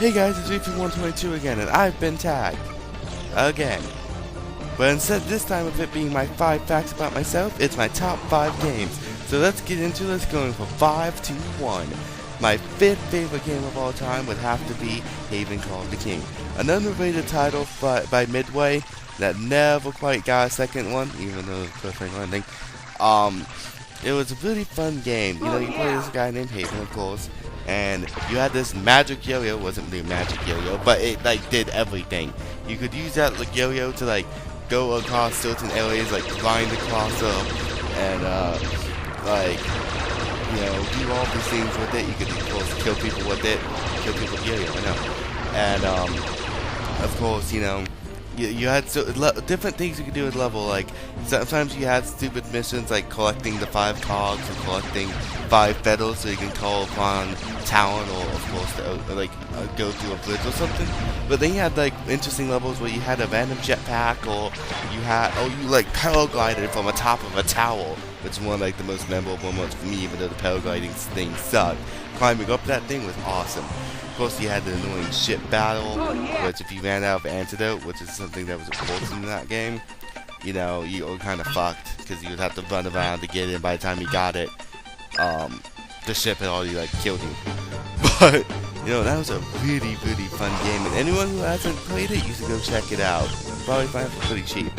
Hey guys, it's VP122 again, and I've been tagged. Again. But instead this time of it being my 5 facts about myself, it's my top 5 games. So let's get into this, going from 5 to 1. My 5th favorite game of all time would have to be Haven Call of the King. An underrated title by Midway that never quite got a second one, even though it was perfect ending. It was a really fun game. You know, you play this guy named Haven, of course, and you had this magic yo-yo. Wasn't really magic yo-yo, but it like did everything. You could use that like yo-yo to like go across certain areas, like grind across them, and like, you know, do all these things with it. You could, of course, kill people with it, kill people with yo-yo, I know. And of course, you know, you had different things you could do with level. Like sometimes you had stupid missions like collecting the 5 cogs or collecting 5 feathers so you can call upon talent, or of course go through a bridge or something. But then you had like interesting levels where you had a random jetpack, or you like paraglided from the top of a tower, which is one of like the most memorable moments for me, even though the paragliding thing sucked. Climbing up that thing was awesome. Of course, you had the annoying ship battle, which if you ran out of antidote, which is something that was important in that game, you know, you were kind of fucked, because you would have to run around to get it. By the time you got it, the ship had already like killed you. But you know, that was a really, really fun game, and anyone who hasn't played it, you should go check it out. Probably find it pretty cheap.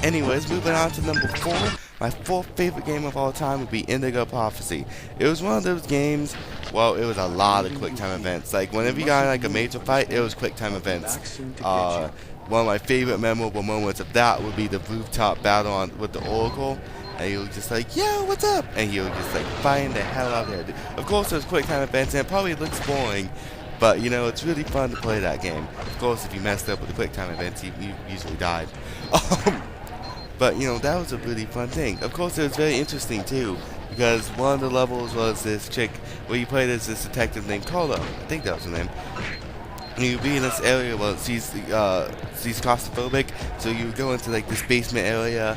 Anyways, moving on to number 4. My 4th favorite game of all time would be Indigo Prophecy. It was one of those games, well, it was a lot of quick time events. Like, whenever you got like a major fight, it was quick time events. One of my favorite memorable moments of that would be the rooftop battle with the Oracle. And he was just like, yo, what's up? And he was just like fighting the hell out of there. Of course, it was quick time events, and it probably looks boring, but you know, it's really fun to play that game. Of course, if you messed up with the quick time events, you usually died. But you know, that was a really fun thing. Of course, it was very interesting too, because one of the levels was this chick where you played as this detective named Carlo. I think that was her name. And you'd be in this area, well, she's claustrophobic, so you would go into like this basement area,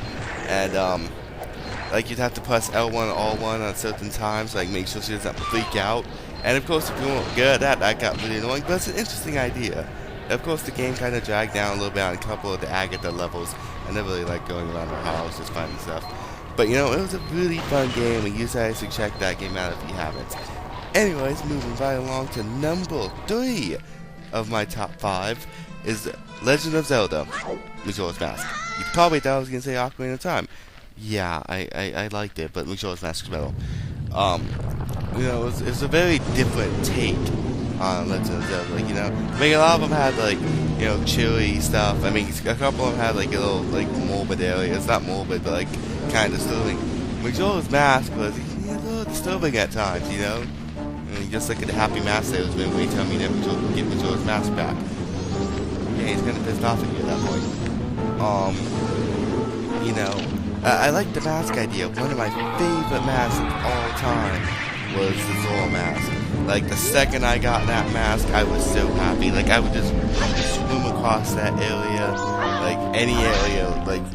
and like you'd have to press L1 or R1 at certain times, like make sure she doesn't freak out. And of course, if you weren't good at that got really annoying, but it's an interesting idea. Of course, the game kind of dragged down a little bit on a couple of the Agatha levels. I never really liked going around her house, just finding stuff. But you know, it was a really fun game, and you guys should check that game out if you haven't. Anyways, moving right along to number 3 of my top 5 is Legend of Zelda: Majora's Mask. You probably thought I was going to say Ocarina of Time. Yeah, I liked it, but Majora's Mask is better. You know, it's a very different take on Legend of Zelda. Like, you know, I mean, a lot of them had like, you know, chilly stuff. I mean, a couple of them had like a little like morbid areas, not morbid, but like kind of disturbing. Majora's Mask was a little disturbing at times, you know. I mean, just like at the Happy Mask salesman when you tell me never to get Majora's Mask back. Yeah, he's kind of pissed off at you at that point. You know, I like the mask idea. One of my favorite masks of all time was the Zora mask. Like, the second I got that mask, I was so happy. Like, I would just swim across that area, like, any area, like,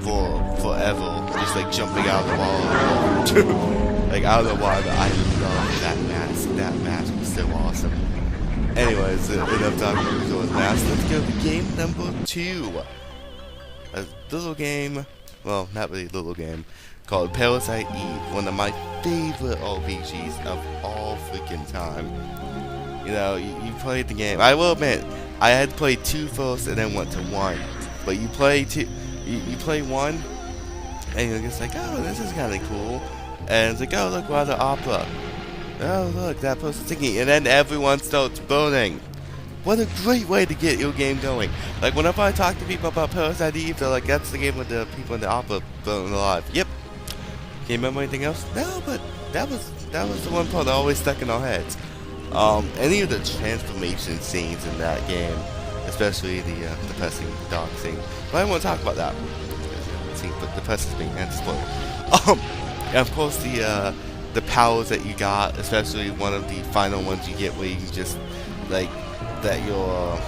forever. Just, like, jumping out of the water. Like, out of the water, I love that mask. That mask was so awesome. Anyways, enough talking about Zora's mask. Let's go to game number 2. A little game, well, not really little game, called Parasite Eve, one of my favorite RPGs of all freaking time. You know, you played the game. I will admit, I had played 2 first and then went to 1. But you play 2, you play 1, and you're just like, oh, this is kind of cool. And it's like, oh, look, we're at the opera. Oh, look, that person's singing. And then everyone starts burning. What a great way to get your game going. Like, whenever I talk to people about Parasite Eve, they're like, that's the game with the people in the opera burning alive. Yep. Can you remember anything else? No, but that was the one part that always stuck in our heads. Any of the transformation scenes in that game, especially the depressing dog scene. But I don't want to talk about that. Scene, but depresses me and spoil. And of course the powers that you got, especially one of the final ones you get where you can just like that your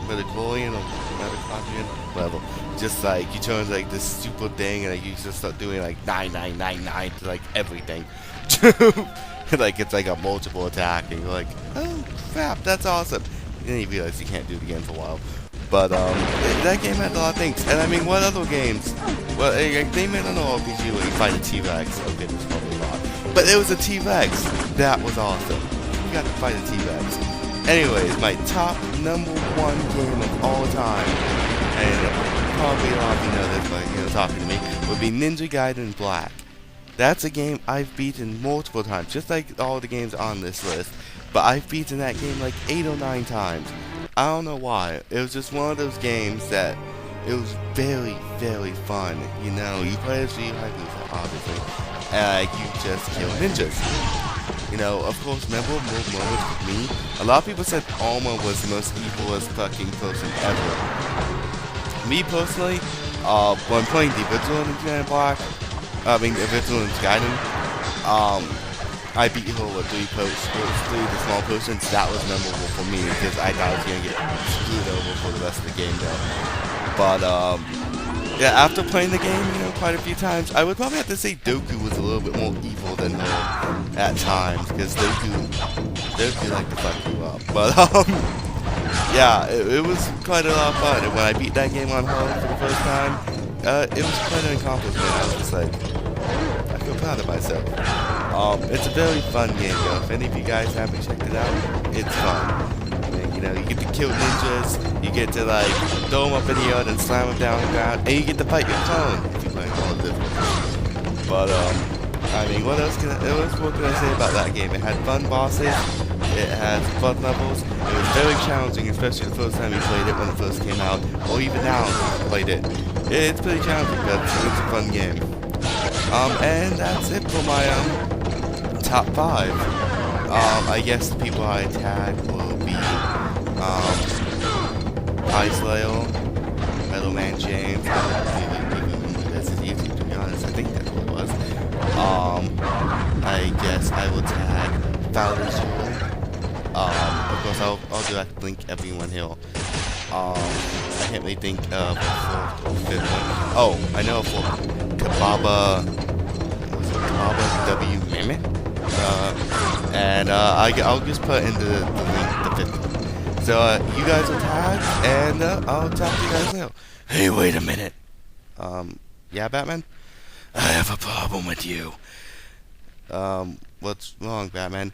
Metacorian or Metacorian, whatever. Just like you turn like this super thing and like, you just start doing like 9999 to like everything. Like it's like a multiple attack and you're like, oh crap, that's awesome. then you realize you can't do it again for a while. But that game had a lot of things. And I mean, what other games? Well, they made an RPG where you fight a T-Rex. Okay, there's probably a lot. But there was a T-Rex. That was awesome. You got to fight a T-Rex. Anyways, my top #1 game of all time, and probably a lot of you know this, but talking to me, would be Ninja Gaiden Black. That's a game I've beaten multiple times, just like all the games on this list. But I've beaten that game like 8 or 9 times. I don't know why. It was just one of those games that it was very, very fun. You know, you play as Ryu Hayabusa, obviously, and you just kill ninjas. You know, of course, memorable moments with me. A lot of people said Alma was the most evilest fucking person ever. Me personally, when playing the original Ninja Gaiden Black, the original Ninja Gaiden, I beat her with 3 of the small potions. That was memorable for me because I thought I was gonna get screwed over for the rest of the game though. But yeah, after playing the game, quite a few times, I would probably have to say Doku was a little bit more evil than her at times, because Doku like to fuck you up. But yeah, it was quite a lot of fun. And when I beat that game on her for the first time, it was quite an accomplishment. I was just like, I feel proud of myself. It's a very fun game though. If any of you guys haven't checked it out, it's fun. You get to kill ninjas, you get to like throw them up in the air and slam them down the ground, and you get to fight your clone if you play all different. But I mean, what can I say about that game? It had fun bosses, it had fun levels, it was very challenging, especially the first time you played it when it first came out, or even now if you played it. It's pretty challenging, but it's a fun game. And that's it for my top 5. I guess the people I tag will be Ice Slayer, Metal Man James, that's his YouTube, to be honest. I think that's what it was. I guess I will tag Fowler Zero. Of course, I'll direct link everyone here. I can't really think of a 4th or 5th one. Oh, I know for Kababa W Mammoth. And I'll just put in the link, the 5th one. So you guys are tagged, and I'll talk to you guys now. Hey, wait a minute. Yeah, Batman? I have a problem with you. What's wrong, Batman?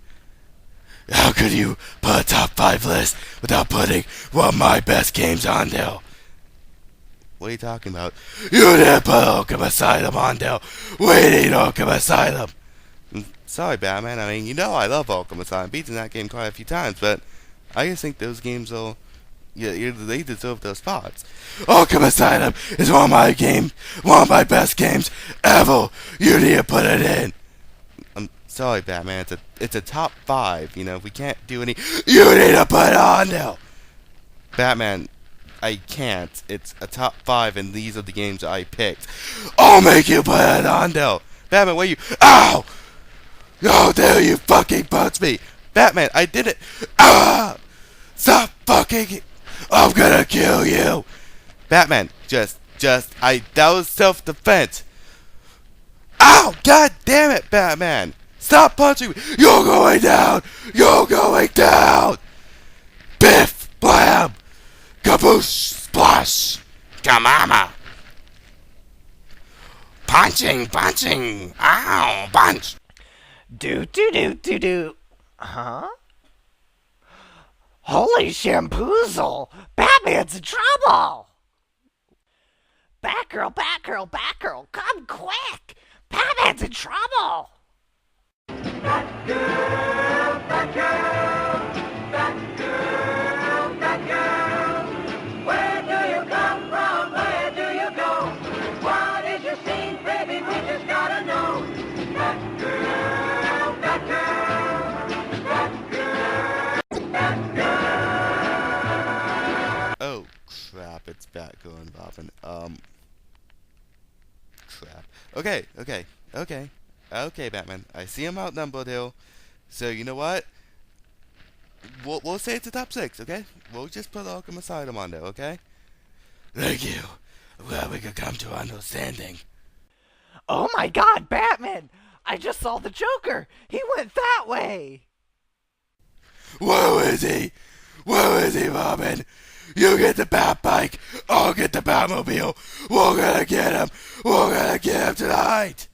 How could you put a top 5 list without putting one of my best games on there? What are you talking about? You didn't put Arkham Asylum on there. We need Arkham Asylum. Sorry, Batman. I mean, I love Arkham Asylum. Beaten that game quite a few times, but I just think those games are, they deserve those spots. Arkham Asylum is one of my best games ever. You need to put it in. I'm sorry, Batman. It's a top 5. If we can't do any, you need to put it on there. Batman, I can't. It's a top 5, and these are the games I picked. I'll make you put it on there. Batman, where you? Ow! Oh, there you fucking punched me! Batman, I did it! Ah! Stop fucking! I'm gonna kill you! Batman, that was self-defense! Ow! God damn it, Batman! Stop punching me! You're going down! You're going down! Biff! Blam! Kaboosh! Splash! Kamama! Punching! Ow! Punch! Do. Huh? Holy shampoozle! Batman's in trouble! Batgirl, come quick! Batman's in trouble! Batgirl, where do you come from? Where do you go? What is your scene, baby? We just gotta know. Batgirl. Oh crap, it's Batgirl and Robin. Crap. Okay, Batman. I see I'm outnumbered here. So you know what? We'll say it's a top 6, okay? We'll just put Arkham Asylum on there, okay? Thank you. Well, we could come to an understanding. Oh my God, Batman! I just saw the Joker! He went that way! Where is he? Where is he, Robin? You get the Bat Bike, I'll get the Batmobile. We're gonna get him. We're gonna get him tonight.